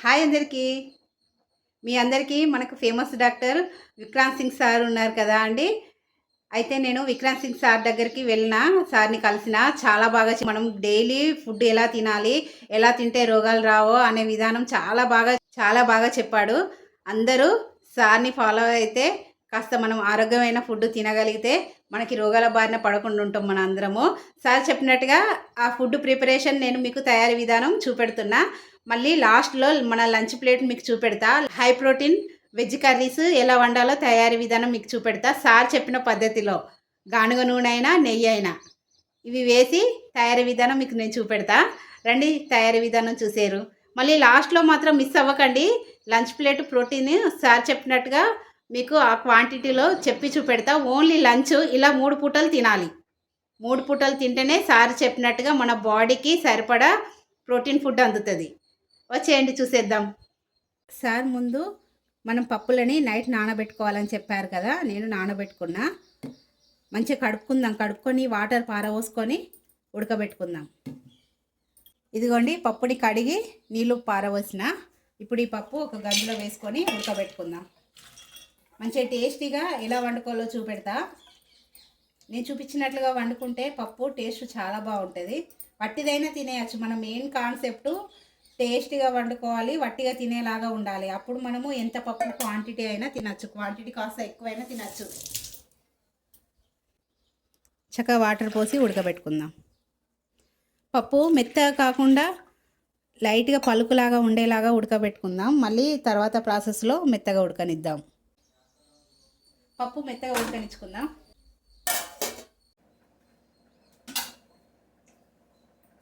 Hi అందరికీ. మీ అందరికీ మనకు famous doctor Vikrant Singh sir ఉన్నారు కదా అండి. అయితే నేను విక్రాంత్ సింగ్ సార్ దగ్గరికి వెళ్ళిన, సార్ని కలిసిన. చాలా బాగా మనం డైలీ ఫుడ్ ఎలా తినాలి, ఎలా తింటే రోగాలు రావో అనే విధానం చాలా బాగా చెప్పాడు. అందరూ సార్ని ఫాలో అయితే కాస్త మనం ఆరోగ్యమైన ఫుడ్ తినగలిగితే మనకి రోగాల బారిన పడకుండా ఉంటాం మన అందరము. సార్ చెప్పినట్టుగా ఆ ఫుడ్ ప్రిపరేషన్ నేను మీకు తయారీ విధానం చూపెడుతున్నా. మళ్ళీ లాస్ట్లో మన లంచ్ ప్లేట్ మీకు చూపెడతా. హై ప్రోటీన్ వెజ్ కర్రీస్ ఎలా వండాలో తయారీ విధానం మీకు చూపెడతా సార్ చెప్పిన పద్ధతిలో. గానుగ నూనె అయినా నెయ్యి అయినా ఇవి వేసి తయారీ విధానం మీకు నేను చూపెడతా. రండి తయారీ విధానం చూసేరు. మళ్ళీ లాస్ట్లో మాత్రం మిస్ అవ్వకండి. లంచ్ ప్లేట్ ప్రోటీన్ సార్ చెప్పినట్టుగా మీకు ఆ క్వాంటిటీలో చెప్పి చూపెడతా. ఓన్లీ లంచ్ ఇలా 3 పూటలు తినాలి. 3 పూటలు తింటేనే సార్ చెప్పినట్టుగా మన బాడీకి సరిపడా ప్రోటీన్ ఫుడ్ అందుతుంది. వచ్చేయండి చూసేద్దాం. సార్ ముందు మనం పప్పులని నైట్ నానబెట్టుకోవాలని చెప్పారు కదా, నేను నానబెట్టుకున్నా. మంచిగా కడుక్కొని వాటర్ పారవోసుకొని ఉడకబెట్టుకుందాం. ఇదిగోండి పప్పుని కడిగి నీళ్ళు పారవోసిన. ఇప్పుడు ఈ పప్పు ఒక గంజులో వేసుకొని ఉడకబెట్టుకుందాం. మంచిగా టేస్టీగా ఎలా వండుకోవాలో చూపెడతా. నేను చూపించినట్లుగా వండుకుంటే పప్పు టేస్ట్ చాలా బాగుంటుంది. వట్టిదైనా తినేయచ్చు. మన మెయిన్ కాన్సెప్టు టేస్టీగా వండుకోవాలి, వట్టిగా తినేలాగా ఉండాలి. అప్పుడు మనము ఎంత పప్పు క్వాంటిటీ అయినా తినచ్చు, క్వాంటిటీ కాస్త ఎక్కువైనా తినచ్చు. చక్కగా వాటర్ పోసి ఉడకబెట్టుకుందాం. పప్పు మెత్తగా కాకుండా లైట్గా పలుకులాగా ఉండేలాగా ఉడకబెట్టుకుందాం. మళ్ళీ తర్వాత ప్రాసెస్లో మెత్తగా ఉడకనిద్దాం. పప్పు మెత్తగా ఉడకనిచ్చుకుందాం.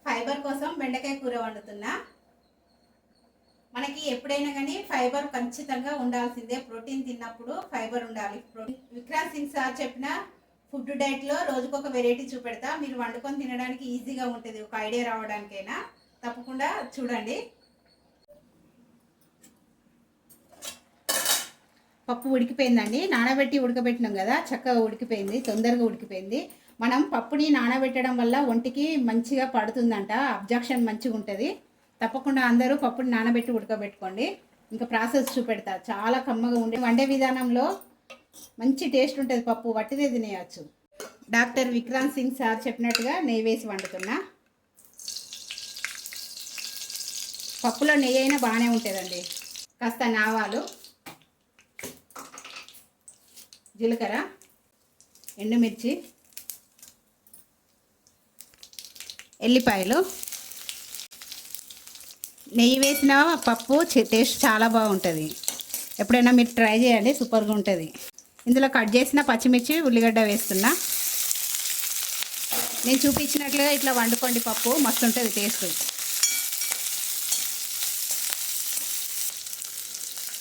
ఫైబర్ కోసం బెండకాయ కూర వండుతున్నా. మనకి ఎప్పుడైనా కానీ ఫైబర్ ఖచ్చితంగా ఉండాల్సిందే. ప్రోటీన్ తిన్నప్పుడు ఫైబర్ ఉండాలి. విక్రాంత్ సింగ్ సార్ చెప్పిన ఫుడ్ డైట్లో రోజుకొక వెరైటీ చూపెడతా. మీరు వండుకొని తినడానికి ఈజీగా ఉంటుంది. ఒక ఐడియా రావడానికైనా తప్పకుండా చూడండి. పప్పు ఉడికిపోయిందండి. నానబెట్టి ఉడకబెట్టినాం కదా, చక్కగా ఉడికిపోయింది, తొందరగా ఉడికిపోయింది. మనం పప్పుని నానబెట్టడం వల్ల ఒంటికి మంచిగా పడుతుందంట, అబ్జాక్షన్ మంచిగా ఉంటుంది. తప్పకుండా అందరూ పప్పుని నానబెట్టి ఉడకబెట్టుకోండి. ఇంకా ప్రాసెస్ చూపెడతా. చాలా కమ్మగా వండే విధానంలో మంచి టేస్ట్ ఉంటుంది. పప్పు వట్టిదే తినేయచ్చు. డాక్టర్ విక్రాంత్ సింగ్ సార్ చెప్పినట్టుగా నెయ్యి వేసి వండుతున్నా. పప్పులో నెయ్యి అయినా బాగానే ఉంటుందండి. కాస్త ఆవాలు, జీలకర్ర, ఎండుమిర్చి, ఎల్లిపాయలు. నెయ్యి వేసిన పప్పు టేస్ట్ చాలా బాగుంటుంది. ఎప్పుడైనా మీరు ట్రై చేయండి, సూపర్గా ఉంటుంది. ఇందులో కట్ చేసిన పచ్చిమిర్చి, ఉల్లిగడ్డ వేస్తున్నా. నేను చూపించినట్లుగా ఇట్లా వండుకోండి, పప్పు మస్తు ఉంటుంది టేస్ట్.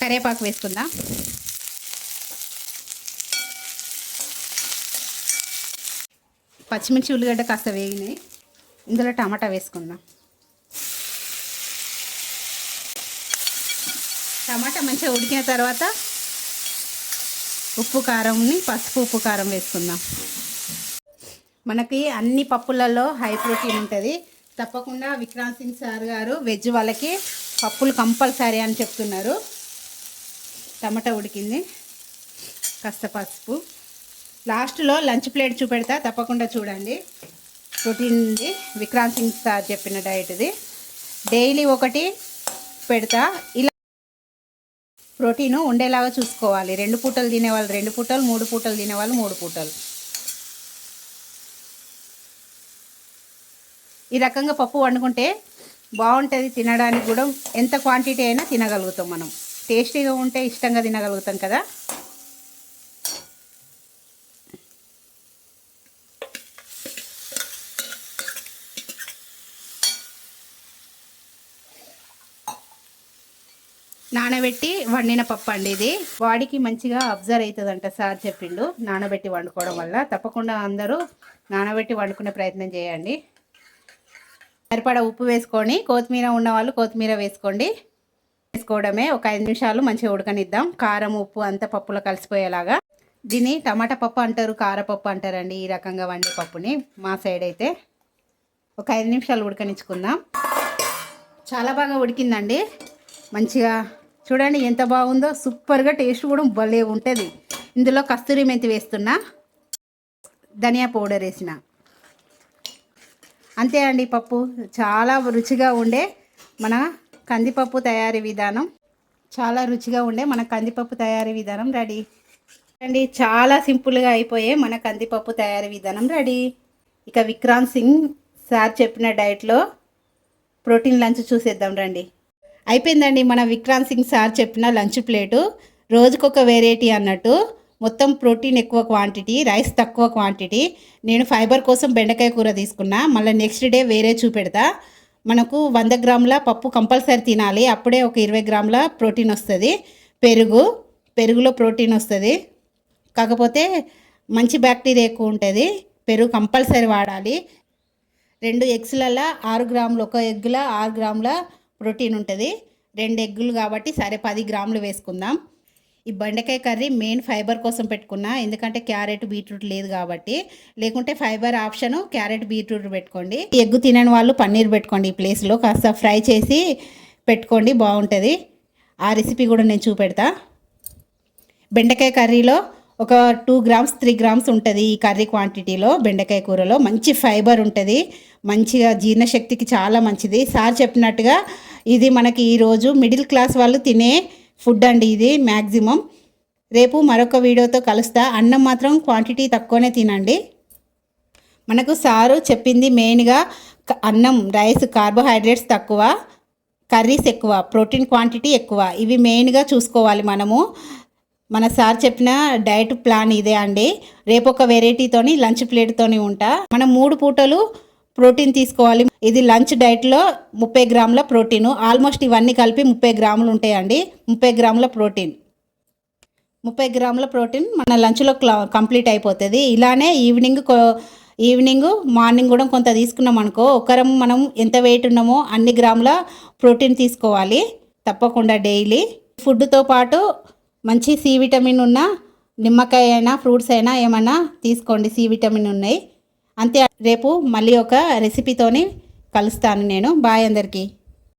కరివేపాకు వేసుకుందాం. పచ్చిమిర్చి ఉల్లిగడ్డ కాస్త వేగినాయి. ఇందులో టమాటా వేసుకుందాం. టమాటా మంచిగా ఉడికిన తర్వాత ఉప్పు కారంని ఉప్పు కారం వేసుకుందాం. మనకి అన్ని పప్పులలో హై ప్రోటీన్ ఉంటుంది. తప్పకుండా విక్రాంత్ సింగ్ సార్ గారు వెజ్ వాళ్ళకి పప్పులు కంపల్సరీ అని చెప్తున్నారు. టమాటా ఉడికింది. కాస్త పసుపు. లాస్ట్లో లంచ్ ప్లేట్ చూపెడతా, తప్పకుండా చూడండి. ప్రోటీన్ది విక్రాంత్ సింగ్ సార్ చెప్పిన డైట్ది. డైలీ ఒకటి పెడతా. ఇలా ప్రోటీను ఉండేలాగా చూసుకోవాలి. 2 పూటలు తినేవాళ్ళు 2 పూటలు, 3 పూటలు తినేవాళ్ళు 3 పూటలు. ఈ రకంగా పప్పు వండుకుంటే బాగుంటుంది. తినడానికి కూడా ఎంత క్వాంటిటీ అయినా తినగలుగుతాం మనం. టేస్టీగా ఉంటే ఇష్టంగా తినగలుగుతాం కదా. నానబెట్టి వండిన పప్పు అండి ఇది. బాడీకి మంచిగా అబ్జర్వ్ అవుతుందంట సార్ చెప్పిండు, నానబెట్టి వండుకోవడం వల్ల. తప్పకుండా అందరూ నానబెట్టి వండుకునే ప్రయత్నం చేయండి. సరిపడా ఉప్పు వేసుకొని, కొత్తిమీర ఉన్నవాళ్ళు కొత్తిమీర వేసుకోవడమే. ఒక 5 నిమిషాలు మంచిగా ఉడకనిద్దాం. కారం ఉప్పు అంతా పప్పులో కలిసిపోయేలాగా. దీన్ని టమాటా పప్పు అంటారు, కారపప్పు అంటారండి ఈ రకంగా వండే పప్పుని మా సైడ్ అయితే. ఒక 5 నిమిషాలు ఉడకనిచ్చుకుందాం. చాలా బాగా ఉడికిందండి. మంచిగా చూడండి ఎంత బాగుందో, సూపర్గా టేస్ట్ కూడా భలే ఉంటుంది. ఇందులో కస్తూరి మెంతి వేస్తున్నా, ధనియా పౌడర్ వేసిన, అంతే అండి. పప్పు చాలా రుచిగా ఉండే మన కందిపప్పు తయారీ విధానం, చాలా రుచిగా ఉండే మన కందిపప్పు తయారీ విధానం రెడీ అండి. చాలా సింపుల్గా అయిపోయే మన కందిపప్పు తయారీ విధానం రెడీ. ఇక విక్రాంత్ సింగ్ సార్ చెప్పిన డైట్లో ప్రోటీన్ లంచ్ చూసేద్దాం రండి. అయిపోయిందండి మన విక్రాంత్ సింగ్ సార్ చెప్పిన లంచ్ ప్లేటు. రోజుకొక వెరైటీ అన్నట్టు, మొత్తం ప్రోటీన్ ఎక్కువ క్వాంటిటీ, రైస్ తక్కువ క్వాంటిటీ. నేను ఫైబర్ కోసం బెండకాయ కూర తీసుకున్నా, మళ్ళీ నెక్స్ట్ డే వేరే చూపెడతా. మనకు 100 గ్రాముల పప్పు కంపల్సరీ తినాలి, అప్పుడే ఒక 20 గ్రాముల ప్రోటీన్ వస్తుంది. పెరుగులో ప్రోటీన్ వస్తుంది, కాకపోతే మంచి బ్యాక్టీరియా ఎక్కువ ఉంటుంది. పెరుగు కంపల్సరీ వాడాలి. 2 ఎగ్స్లలో 6 గ్రాములు, ఒక ఎగ్గులో 6 గ్రాముల ప్రోటీన్ ఉంటుంది. 2 ఎగ్గులు కాబట్టి సరే 10 గ్రాములు వేసుకుందాం. ఈ బెండకాయ కర్రీ మెయిన్ ఫైబర్ కోసం పెట్టుకున్నా, ఎందుకంటే క్యారెట్ బీట్రూట్ లేదు కాబట్టి. లేకుంటే ఫైబర్ ఆప్షను క్యారెట్ బీట్రూట్ పెట్టుకోండి. ఎగ్గు తినని వాళ్ళు పన్నీర్ పెట్టుకోండి. ఈ ప్లేస్లో కాస్త ఫ్రై చేసి పెట్టుకోండి, బాగుంటుంది. ఆ రెసిపీ కూడా నేను చూపెడతా. బెండకాయ కర్రీలో ఒక 2 గ్రామ్స్ 3 గ్రామ్స్ ఉంటుంది ఈ కర్రీ క్వాంటిటీలో. బెండకాయ కూరలో మంచి ఫైబర్ ఉంటుంది, మంచిగా జీర్ణశక్తికి చాలా మంచిది. సార్ చెప్పినట్టుగా ఇది మనకి ఈరోజు మిడిల్ క్లాస్ వాళ్ళు తినే ఫుడ్ అండి ఇది మ్యాక్సిమం. రేపు మరొక వీడియోతో కలుస్తా. అన్నం మాత్రం క్వాంటిటీ తక్కువనే తినండి. మనకు సారు చెప్పింది మెయిన్గా అన్నం, రైస్, కార్బోహైడ్రేట్స్ తక్కువ, కర్రీస్ ఎక్కువ, ప్రోటీన్ క్వాంటిటీ ఎక్కువ. ఇవి మెయిన్గా చూసుకోవాలి మనము. మన సార్ చెప్పిన డైట్ ప్లాన్ ఇదే అండి. రేపు ఒక వెరైటీతోని లంచ్ ప్లేట్తోని ఉంటా. మనం 3 పూటలు ప్రోటీన్ తీసుకోవాలి. ఇది లంచ్ డైట్లో 30 గ్రాముల ప్రోటీను. ఆల్మోస్ట్ ఇవన్నీ కలిపి 30 గ్రాములు ఉంటాయండి. 30 గ్రాముల ప్రోటీన్, 30 గ్రాముల ప్రోటీన్ మన లంచ్లో కంప్లీట్ అయిపోతుంది. ఇలానే ఈవినింగ్ మార్నింగ్ కూడా కొంత తీసుకున్నాం అనుకో, ఒకరం మనం ఎంత వెయిట్ ఉన్నామో అన్ని గ్రాముల ప్రోటీన్ తీసుకోవాలి తప్పకుండా డైలీ. ఫుడ్తో పాటు మంచి సి విటమిన్ ఉన్న నిమ్మకాయ అయినా ఫ్రూట్స్ అయినా ఏమన్నా తీసుకోండి, సి విటమిన్ ఉన్నాయి. అంతే. రేపు మళ్ళీ ఒక రెసిపీతోని కలుస్తాను నేను. బాయ్ అందరికీ.